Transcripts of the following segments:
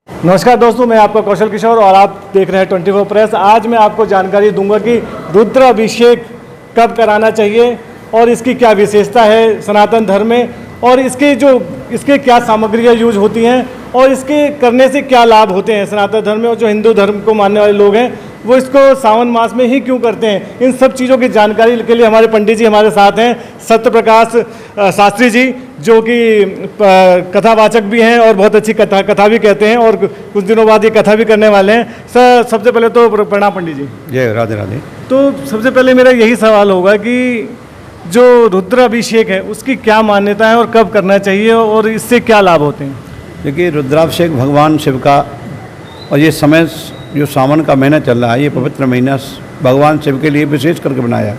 नमस्कार दोस्तों, मैं आपका कौशल किशोर और आप देख रहे हैं 24 प्रेस। आज मैं आपको जानकारी दूंगा कि रुद्राभिषेक कब कराना चाहिए और इसकी क्या विशेषता है सनातन धर्म में, और इसके क्या सामग्रियाँ यूज होती हैं और इसके करने से क्या लाभ होते हैं सनातन धर्म में। और जो हिंदू धर्म को मानने वाले लोग हैं वो इसको सावन मास में ही क्यों करते हैं, इन सब चीज़ों की जानकारी के लिए हमारे पंडित जी हमारे साथ हैं। सत्यप्रकाश शास्त्री जी, जो कि कथावाचक भी हैं और बहुत अच्छी कथा भी कहते हैं, और कुछ दिनों बाद ये कथा भी करने वाले हैं। सर, सबसे पहले तो प्रणाम पंडित जी। जय राधे राधे। तो सबसे पहले मेरा यही सवाल होगा कि जो रुद्राभिषेक है उसकी क्या मान्यता है और कब करना चाहिए और इससे क्या लाभ होते हैं। देखिए, रुद्राभिषेक भगवान शिव का, और ये समय जो सावन का महीना चल रहा है, ये पवित्र महीना भगवान शिव के लिए विशेष करके बनाया।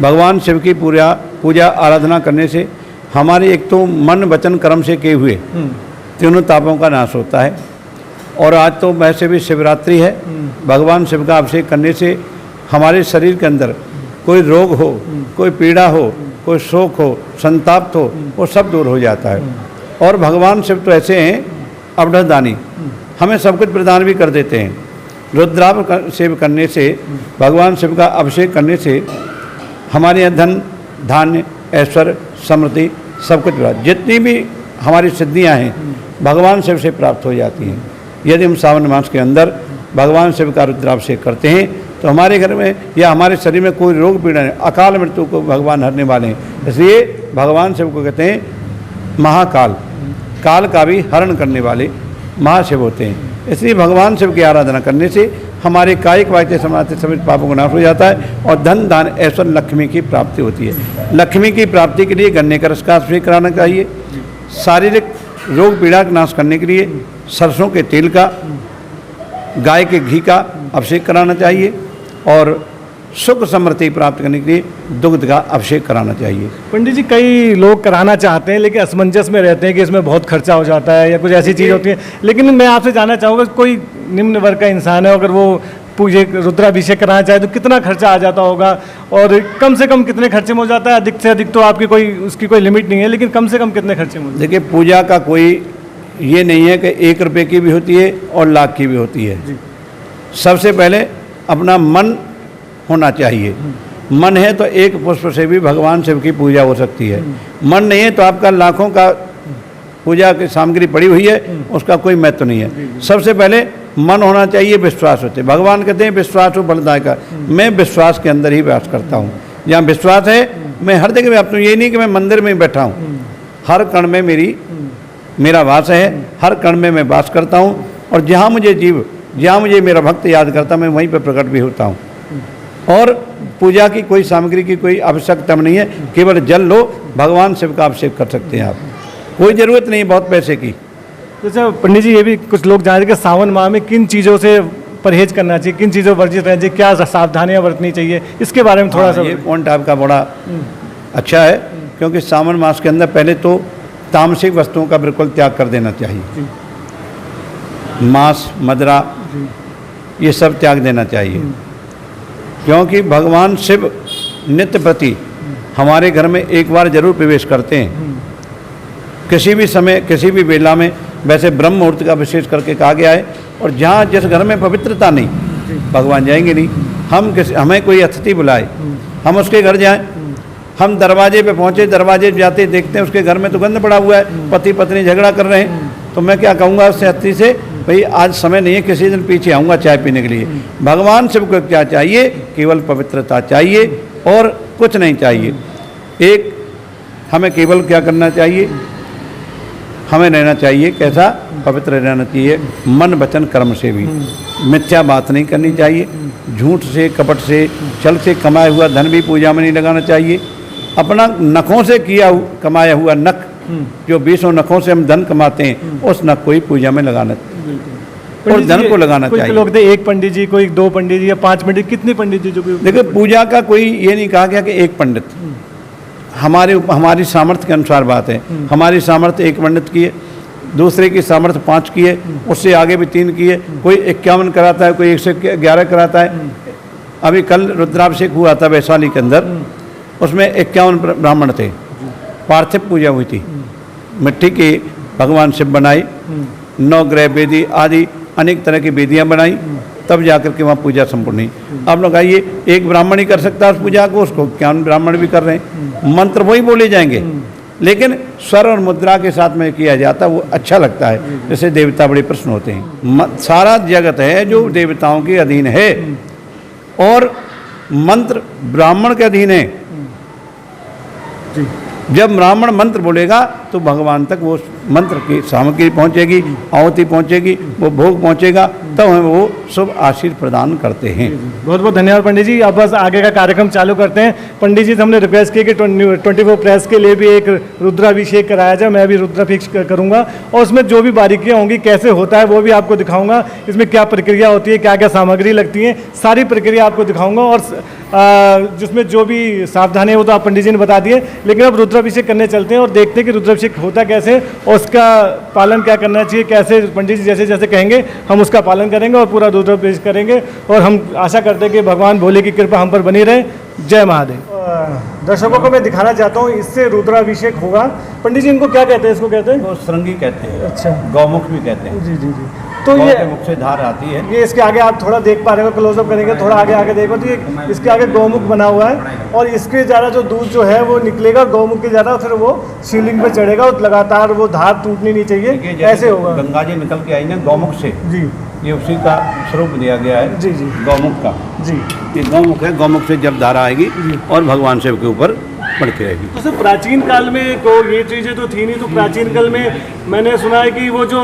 भगवान शिव की पूजा आराधना करने से हमारे एक तो मन वचन कर्म से किए हुए तीनों तापों का नाश होता है। और आज तो वैसे भी शिवरात्रि है, भगवान शिव का अभिषेक करने से हमारे शरीर के अंदर कोई रोग हो, कोई पीड़ा हो, कोई शोक हो, संताप हो, वो सब दूर हो जाता है। और भगवान शिव तो ऐसे हैं अवधदानी, हमें सब कुछ प्रदान भी कर देते हैं। रुद्राभिषेक करने से, भगवान शिव का अभिषेक करने से हमारे यहाँ धन धान्य ऐश्वर्य समृद्धि सब कुछ, जितनी भी हमारी सिद्धियाँ हैं भगवान शिव से प्राप्त हो जाती हैं। यदि हम सावन मास के अंदर भगवान शिव का रुद्राभिषेक करते हैं तो हमारे घर में या हमारे शरीर में कोई रोग पीड़ा नहीं, अकाल मृत्यु को भगवान हरने वाले हैं। इसलिए भगवान शिव को कहते हैं महाकाल, काल का भी हरण करने वाले महाशिव होते हैं। इसलिए भगवान शिव की आराधना करने से हमारे कायिक वाचिक समाज सभी पापों को नाश हो जाता है और धन दान ऐश्वर्य लक्ष्मी की प्राप्ति होती है। लक्ष्मी की प्राप्ति के लिए गन्ने का रस का अभिषेक कराना चाहिए। शारीरिक रोग पीड़ा का नाश करने के लिए सरसों के तेल का, गाय के घी का अभिषेक कराना चाहिए। और सुख समृद्धि प्राप्त करने के लिए दुग्ध का अभिषेक कराना चाहिए। पंडित जी, कई लोग कराना चाहते हैं लेकिन असमंजस में रहते हैं कि इसमें बहुत खर्चा हो जाता है या कुछ ऐसी चीज़ होती है। लेकिन मैं आपसे जानना चाहूँगा, कोई निम्न वर्ग का इंसान है, अगर वो पूजे रुद्राभिषेक कराना चाहे तो कितना खर्चा आ जाता होगा, और कम से कम कितने खर्चे में हो जाता है? अधिक से अधिक तो आपकी उसकी कोई लिमिट नहीं है, लेकिन कम से कम कितने खर्चे में? देखिए, पूजा का कोई ये नहीं है कि 1 रुपये की भी होती है और लाख की भी होती है। सबसे पहले अपना मन होना चाहिए। मन है तो एक पुष्प से भी भगवान शिव की पूजा हो सकती है। मन नहीं है तो आपका लाखों का पूजा की सामग्री पड़ी हुई है, उसका कोई महत्व नहीं है। सबसे पहले मन होना चाहिए, विश्वास होते। भगवान कहते हैं विश्वास हो बलदायक। मैं विश्वास के अंदर ही वास करता हूँ। जहाँ विश्वास है मैं हर जगह व्याप्त हूँ। ये नहीं कि मैं मंदिर में ही बैठा हूँ, हर कण में मेरा वास है, हर कण में मैं वास करता हूँ। और जहाँ मुझे मेरा भक्त याद करता, मैं वहीं पर प्रकट भी होता हूँ। और पूजा की कोई सामग्री की कोई आवश्यकता नहीं है, केवल जल लो, भगवान शिव का अभिषेक कर सकते हैं आप। कोई ज़रूरत नहीं बहुत पैसे की। तो पंडित जी, ये भी कुछ लोग जान रहे कि सावन माह में किन चीज़ों से परहेज करना चाहिए, किन चीज़ों वर्जित रहना चाहिए, क्या सावधानियाँ बरतनी चाहिए, इसके बारे में थोड़ा सा। ये पॉइंट आपका बड़ा अच्छा है, क्योंकि सावन मास के अंदर पहले तो तामसिक वस्तुओं का बिल्कुल त्याग कर देना चाहिए। मांस मदिरा ये सब त्याग देना चाहिए, क्योंकि भगवान शिव नित्य प्रति हमारे घर में एक बार जरूर प्रवेश करते हैं, किसी भी समय किसी भी वेला में। वैसे ब्रह्म मुहूर्त का विशेष करके कहा गया है। और जहाँ जिस घर में पवित्रता नहीं, भगवान जाएंगे नहीं। हमें कोई अतिथि बुलाए, हम उसके घर जाएं, हम दरवाजे पे पहुँचे, दरवाजे जाते देखते हैं उसके घर में तो गंद पड़ा हुआ है, पति पत्नी झगड़ा कर रहे हैं, तो मैं क्या कहूँगा उससे अतिथि से, भाई आज समय नहीं है, किसी दिन पीछे आऊँगा चाय पीने के लिए। भगवान शिव को क्या चाहिए? केवल पवित्रता चाहिए और कुछ नहीं चाहिए। एक हमें केवल क्या करना चाहिए? हमें रहना चाहिए कैसा? पवित्र रहना चाहिए, मन वचन कर्म से भी। मिथ्या बात नहीं करनी चाहिए, झूठ से कपट से छल से कमाया हुआ धन भी पूजा में नहीं लगाना चाहिए। अपना नखों से कमाया हुआ नख, जो 20 नखों से हम धन कमाते हैं, उस नख को ही पूजा में लगाना और धन को लगाना चाहिए। लोग थे 1 पंडित जी, कोई 2 पंडित जी या 5 पंडित, कितने पंडित जी? जो देखिए, पूजा का कोई ये नहीं कहा गया कि 1 पंडित। हमारी सामर्थ्य के अनुसार बात है। हमारी सामर्थ्य 1 पंडित की है, दूसरे की सामर्थ्य 5 की है, उससे आगे भी 3 की है। कोई 51 कराता है, कोई 111 कराता है। अभी कल रुद्राभिषेक हुआ था वैशाली के अंदर, उसमें 51 ब्राह्मण थे। पार्थिव पूजा हुई थी, मिट्टी की भगवान शिव बनाए नवग्रह वेदी आदि अनेक तरह की वेदियाँ बनाई, तब जाकर के वहाँ पूजा संपूर्ण हुई। आप लोग आइए, एक ब्राह्मण ही कर सकता है उस पूजा को, उसको क्या ब्राह्मण भी कर रहे हैं, मंत्र वही बोले जाएंगे, लेकिन स्वर और मुद्रा के साथ में किया जाता, वो अच्छा लगता है। जैसे देवता बड़े प्रश्न होते हैं। सारा जगत है जो देवताओं के अधीन है और मंत्र ब्राह्मण के अधीन है। जी। जब ब्राह्मण मंत्र बोलेगा तो भगवान तक वो मंत्र की सामग्री पहुंचेगी, आहुति पहुंचेगी, वो भोग पहुंचेगा, तब हमें वो शुभ आशीर्वाद प्रदान करते हैं। बहुत बहुत धन्यवाद पंडित जी। अब बस आगे का कार्यक्रम चालू करते हैं। पंडित जी से हमने रिक्वेस्ट की कि 24 प्रेस के लिए भी एक रुद्राभिषेक कराया जाए। मैं भी रुद्राभिषेक करूंगा और उसमें जो भी बारीकियां होंगी, कैसे होता है, वो भी आपको दिखाऊंगा। इसमें क्या प्रक्रिया होती है, क्या क्या सामग्री लगती है, सारी प्रक्रिया आपको दिखाऊंगा। और जिसमें जो भी सावधानी है वो तो आप पंडित जी ने बता दिए, लेकिन अब रुद्राभिषेक करने चलते हैं और देखते हैं कि रुद्राभिषेक होता कैसे और उसका पालन क्या करना चाहिए, कैसे पंडित जी जैसे जैसे कहेंगे हम उसका पालन करेंगे और पूरा रुद्राभिषेक करेंगे। और हम आशा करते हैं कि भगवान भोले की कृपा हम पर बनी रहे। जय महादेव। दर्शकों को मैं दिखाना चाहता हूँ, इससे रुद्राभिषेक होगा। पंडित जी इनको क्या कहते हैं? इसको कहते हैं वो श्रृंगी कहते हैं। अच्छा। गौमुख भी कहते हैं। जी जी जी। तो गौ ये के मुख से धार आती है। ये इसके आगे आप थोड़ा देख पा रहे हो, क्लोजअप करेंगे, थोड़ा आगे आगे देखो तो ये इसके आगे गौमुख बना हुआ है और इसके ज़्यादा जो दूध जो है वो निकलेगा गौमुख के ज़्यादा, फिर वो शिवलिंग पे चढ़ेगा और लगातार वो धार टूटनी नहीं चाहिए, ऐसे होगा। गंगा जी निकल के आई ना गौमुख से, जी, ये उसी का स्वरूप दिया गया है। जी जी गौमुख का। जी। ये गौमुख है, गौमुख से जब धारा आएगी और भगवान शिव के ऊपर पड़ के रहेगी। तो सर प्राचीन काल में को ये चीज़ें तो थी नहीं, तो प्राचीन काल में मैंने सुना है कि वो जो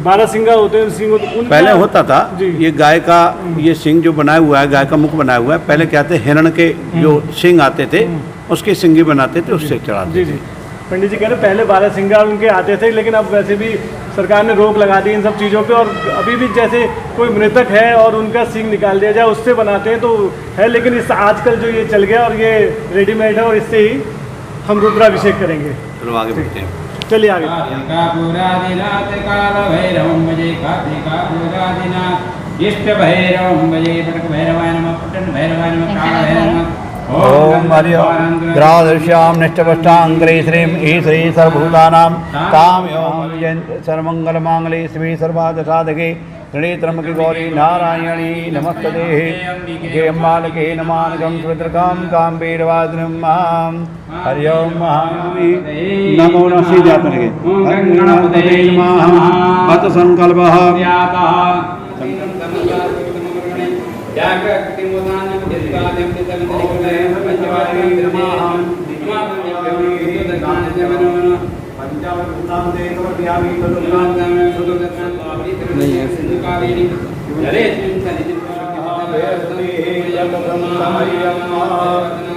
12 सिंगा होते हैं, सिंह पहले होता था। जी। ये गाय का ये सिंग जो बनाया हुआ है, गाय का मुख बनाया हुआ है, पहले क्या थे, हिरण के जो सिंग आते थे उसके सिंगी बनाते थे, उससे चढ़ाते। जी जी। पंडित जी कह रहे पहले 12 सिंगा उनके आते थे, लेकिन अब वैसे भी सरकार ने रोक लगा दी इन सब चीज़ों पे। और अभी भी जैसे कोई मृतक है और उनका सिंग निकाल दिया जाए उससे बनाते हैं तो है, लेकिन इस आजकल जो ये चल गया और ये रेडीमेड है और इससे ही हम रुद्राभिषेक करेंगे। चलो आगे बढ़ते हैं। चलिए आगे। ओम हरिओम ग्रादृश्याम निष्ठपष्टांग्रे श्रीम ईश्वरी सर्वभूतानां कामयोम सर्वमंगल मांगले शिवे सर्वार्थ साधके त्रिनेत्रम्बके गौरी नारायणी नमस्तते हे अम्बालके नमानकं सुभद्रकां काम्बीरवादिनीं हरि ओम महावी नमो नमः सीधे हाथ में लगे मत संकल्पः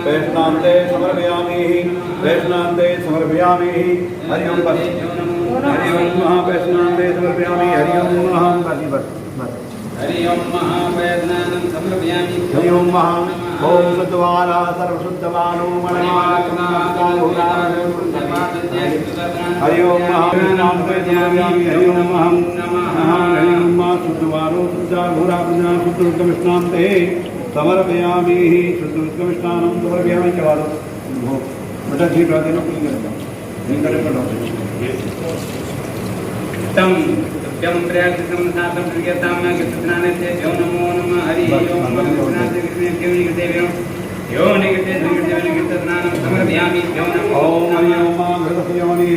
वैष्णान्ते समर्पयामि वैष्णान्ते समर्पयामि हरि ओम हरि ओम वैष्णान्ते समर्पयामि हरि ओम हरि ओम महावैद्यनाथं समर्पयामि हरि ओम ओम शुद्धवाला सर्वशुद्धवानो हरि ओम वैष्णान्ते समर्पयामि हरि ओम हरि ओम शुद्धवानो शुद्धाघोराज्ञा शुद्धोत्तमस्नान्ते समर्पयामि शुद्धोत्तमस्नानं समर्पयामि चवालो बेटा ठीक है देनो नहीं करे पड़ो तम जम प्रयासम सातम प्रियताम न कृतनानते जो नमो नमः हरि ओम कृतनाते कृष्णे देवनि कृतेवेनो यो निकृते संकृतेवेनो कृतनानं समर्पयामि जो नमो ओम हरि ओम घृतयोनि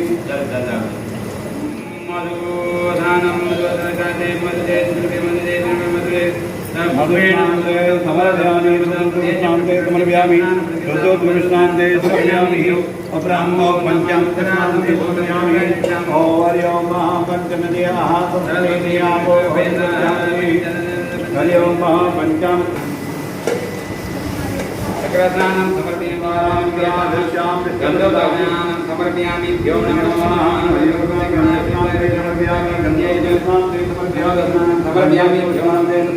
मधुदानं मधुदाते मधुदे मधुदे मधुदे मधुरेणान्ते समर्पयामि शुद्धोत्तमस्नान्ते समर्पयामि शुद्धोत्तमस्नान्ते समर्पयामि अब्राह्मो पंचामृतान्ते समर्पयामि ओम हरि ओम पंचनद्याः सप्तनद्याः हरि ओम पंचामृत चक्रस्नानं समर्पयामि गन्धोदानं समर्पयामि भ्यो नमः हरि ओम समर्पयामि गन्धेन समर्पयामि भ्यो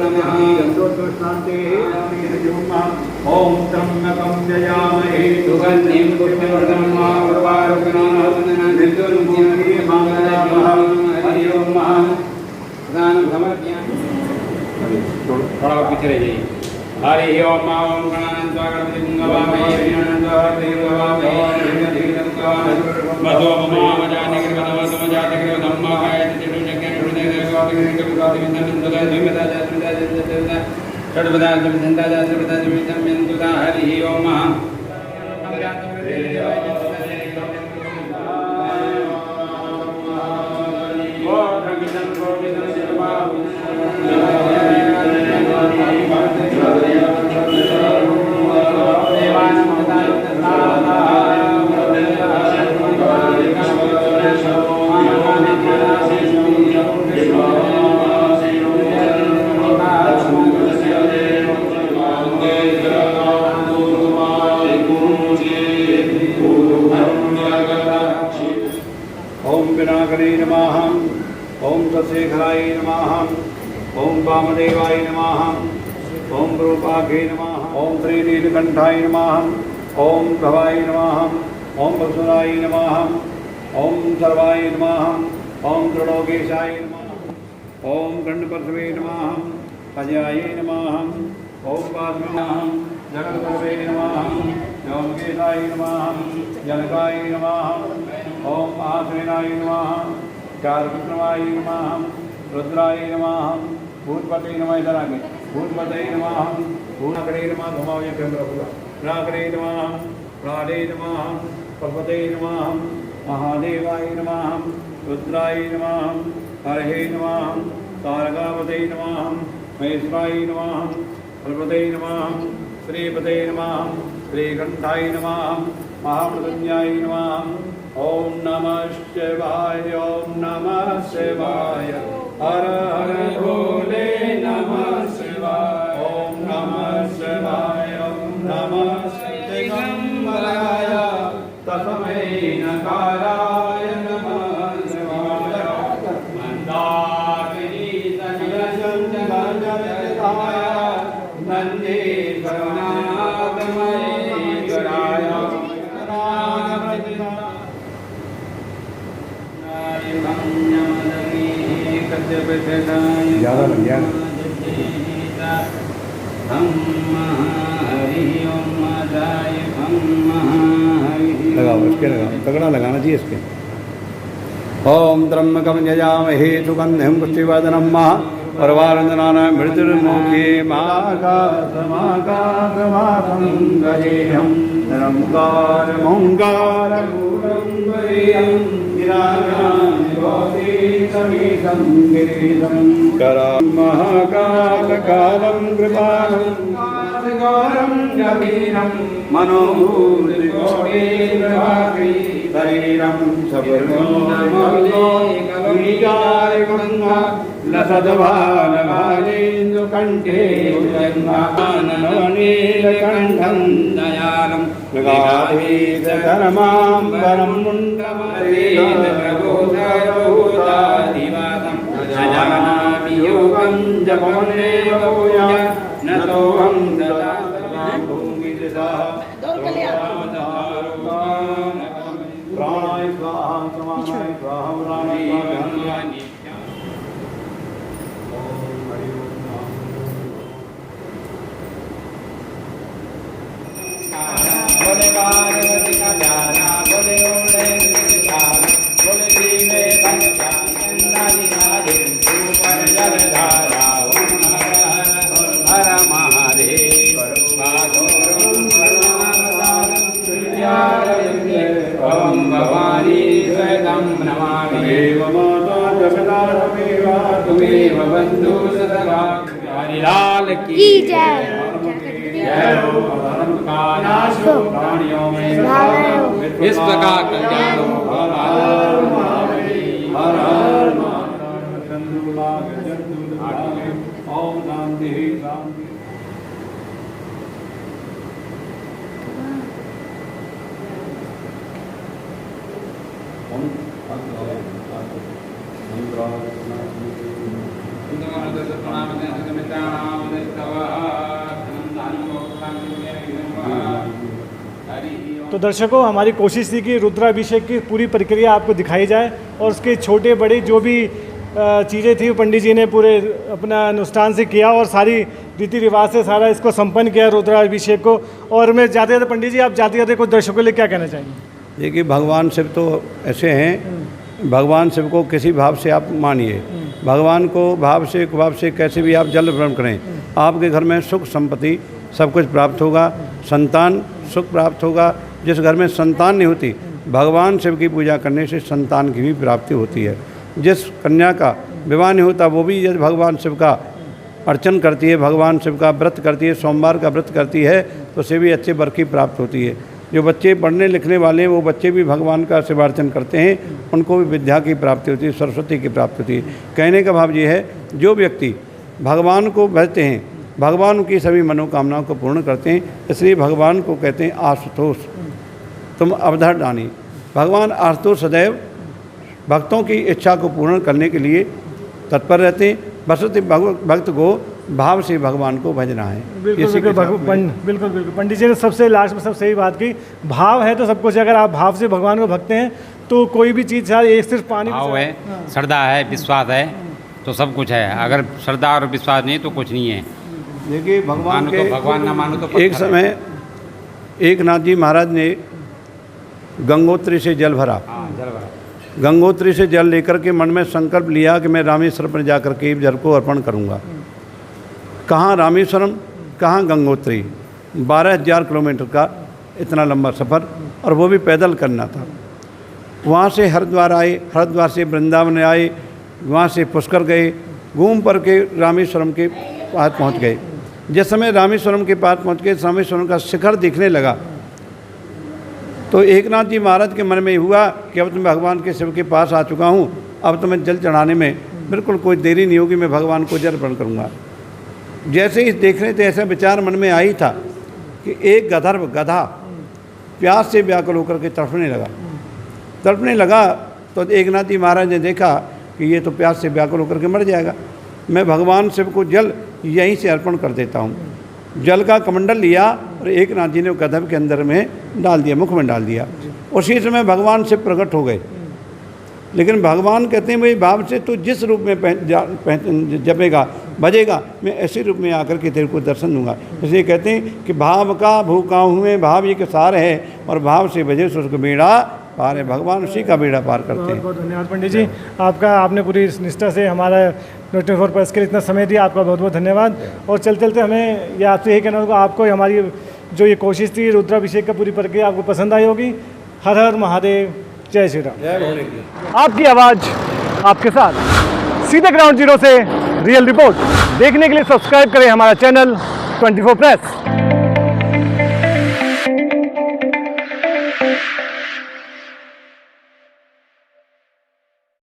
नमः गन्धोत्तमस्नान्ते हरि ओम त्र्यम्बकं यजामहे सुगन्धिं पुष्पवर्धनं उर्वारुकं निर्दुर्मुखी मामलामः हरि ओम स्नानं समर्पयामि थोड़ा पीछे रह जाइए। हरि ओम ओम गणानंद गणपति गंगावामहे विनानंद देववामहे मधु ममा मजाने के मधु मजाते के धम्मा काय चिरु जगन हृदय हरि ओम ओम विनायकाय नमः। ओम तत्शेखराय नमः। ओम वामदेवाय नमः। ओम रूपाघे नमः। ओम श्री नीलकंठाय नमः। ओम भवाय नमः। ओम वसुराय नमः। ओम सर्वाय नमः। ओम त्रिलोकेशाय नमः। ओम गणपतये नमः। अजयाय नमः। ओम वासुदेवाय नमः। जगन्नाथाय नमः। योगेशाय नमः। जनकाय नमः। ओम महासेनाय नमः। चारुविक्रमाय नमः। रुद्राय नमः। भूतपते नमः। इधर आगे भूतपते नमः। भूनाकरे नमः। घुमाओ केंद्र पूरा। नाकरे नमः। प्राणे नमः। पर्वते नमः। महादेवाय नमः। रुद्राय नमः। हरे नमः। तारकावते नमः। महेश्वराय नमः। पर्वते नमः। श्रीपते नमः। श्रीकंठाय नमः। महामृत्युंजयाय नमः। ओम नमः शिवाय। ओम नमः शिवाय। हर हर भोले नमः शिवाय। ओम नमः शिवाय। ओम नमः दिगंबराय तस्मै नकाराय नमः शिवाय। मंदाकिनी सनिलचंदनजटाय नंदीश्वरनाथमहेश्वराय ज़्यादा लग गया। लगाओ इसके लगाओ तगड़ा लगाना चाहिए इसके। ओम त्र्यंबकं यजामहे सुगंधिं पुष्टिवर्धनं पर्वारंदनानां मृत्युर्मुखे माकाशमाकाशमाकं गजेहं निरंकारमोङ्कारमूलं वरेहं निराकाशं गिरीशं करां महाकालकालं कृपालं गौरं गभीरं मनोभूतिकोटिप्रभाकरी शरीरं सबर्गोगारिगंगा लसद्भालभालेन्दुकण्ठे नवनीलकण्ठं दयालं गाधीधर्माम्बरं मुण्डमरीतप्रभूतभूतादिवासं अजानामि योगं जपमनेव भूया नतोऽहं सदा भूमिदिशा प्राणाय स्वाहा समानाय स्वाहा प्राणाय स्वाहा। बोले पार्वती का प्यारा बोले ओले प्यारा बोले दीने बन चंदारी नारे ऊपर जलधारा ओम हर हर महादेव ओम भवानी स्वयं नमामि देव माता जगदा तमेवा तुमेव बंधु सदा हरिलाल की जय। प्राणियों में इस प्रकार कल्याण ओम शांति शांति। तो दर्शकों, हमारी कोशिश थी कि रुद्राभिषेक की पूरी प्रक्रिया आपको दिखाई जाए और उसके छोटे बड़े जो भी चीज़ें थी पंडित जी ने पूरे अपना अनुष्ठान से किया और सारी रीति रिवाज से सारा इसको संपन्न किया रुद्राभिषेक को। और मैं जाते जाते पंडित जी, आप जाते जाते कुछ दर्शकों के लिए क्या कहना चाहेंगे? देखिए, भगवान शिव तो ऐसे हैं, भगवान शिव को किसी भाव से आप मानिए, भगवान को भाव से कुभाव से कैसे भी आप जल अर्पण करें, आपके घर में सुख संपत्ति सब कुछ प्राप्त होगा, संतान सुख प्राप्त होगा। जिस घर में संतान नहीं होती, भगवान शिव की पूजा करने से संतान की भी प्राप्ति होती है। जिस कन्या का विवाह नहीं होता, वो भी यदि भगवान शिव का अर्चन करती है, भगवान शिव का व्रत करती है, सोमवार का व्रत करती है, तो उसे भी अच्छे वर की प्राप्त होती है। जो बच्चे पढ़ने लिखने वाले हैं, वो बच्चे भी भगवान का शिवार्चन करते हैं, उनको भी विद्या की प्राप्ति होती है, सरस्वती की प्राप्ति होती है। कहने का भाव ये है, जो व्यक्ति भगवान को भजते हैं, भगवान उनकी सभी मनोकामनाओं को पूर्ण करते हैं। इसलिए भगवान को कहते हैं आशुतोष, तुम अवधर दानी। भगवान आशुतोष सदैव भक्तों की इच्छा को पूर्ण करने के लिए तत्पर रहते हैं। बसते भक्त को भाव से भगवान को भजना है। बिल्कुल पंडित जी ने सबसे लास्ट में सब सही बात की। भाव है तो सब कुछ। अगर आप भाव से भगवान को भगते हैं तो कोई भी चीज़ एक सिर्फ पानी भाव है, श्रद्धा है, विश्वास है, तो सब कुछ है। अगर श्रद्धा और विश्वास नहीं तो कुछ नहीं है। देखिए भगवान के भगवान ना मानो तो एक समय एक नाथ जी महाराज ने गंगोत्री से जल भरा। गंगोत्री से जल लेकर के मन में संकल्प लिया कि मैं रामेश्वरम पर जाकर के जल को अर्पण करूंगा। कहाँ रामेश्वरम, कहाँ गंगोत्री, 12,000 किलोमीटर का इतना लंबा सफ़र, और वो भी पैदल करना था। वहाँ से हरिद्वार आए, हरिद्वार से वृंदावन आए, वहाँ से पुष्कर गए, घूम पर के रामेश्वरम के पास पहुँच गए। जिस समय रामेश्वरम के पास पहुँच के रामेश्वरम का शिखर दिखने लगा, तो एकनाथ जी महाराज के मन में हुआ कि अब तो मैं भगवान के शिव के पास आ चुका हूँ, अब तो मैं जल चढ़ाने में बिल्कुल कोई देरी नहीं होगी, मैं भगवान को जल अर्पण करूँगा। जैसे ही देख रहे थे, ऐसा विचार मन में आई था कि एक गधा प्यास से व्याकुल होकर के तड़पने लगा। तो एकनाथ जी महाराज ने देखा कि ये तो प्यास से व्याकुल होकर के मर जाएगा, मैं भगवान शिव को जल यहीं से अर्पण कर देता हूँ। जल का कमंडल लिया और एकनाथ जी ने गधब के अंदर में डाल दिया, मुख में डाल दिया। उसी समय भगवान शिव प्रकट हो गए। लेकिन भगवान कहते हैं भाई भाव से तू जिस रूप में जपेगा भजेगा, मैं ऐसे रूप में आकर के तेरे को दर्शन दूंगा। इसलिए कहते हैं कि भाव का भूखा हुए भाव एक सार है, और भाव से भजे सो उसको बेड़ा पार है। भगवान उसी का बेड़ा पार करते हैं। बहुत धन्यवाद पंडित जी, आपने पूरी निष्ठा से हमारा 24 प्रेस के लिए इतना समय दिया, आपका बहुत बहुत धन्यवाद। और चलते हमें ये आपसे यही कहना होगा, आपको हमारी जो ये कोशिश थी रुद्राभिषेक का पूरी प्रक्रिया आपको पसंद आई होगी। हर हर महादेव, जय श्री राम। आपकी आवाज़ आपके साथ, सीधे ग्राउंड जीरो से रियल रिपोर्ट देखने के लिए सब्सक्राइब करें हमारा चैनल 24 प्रेस।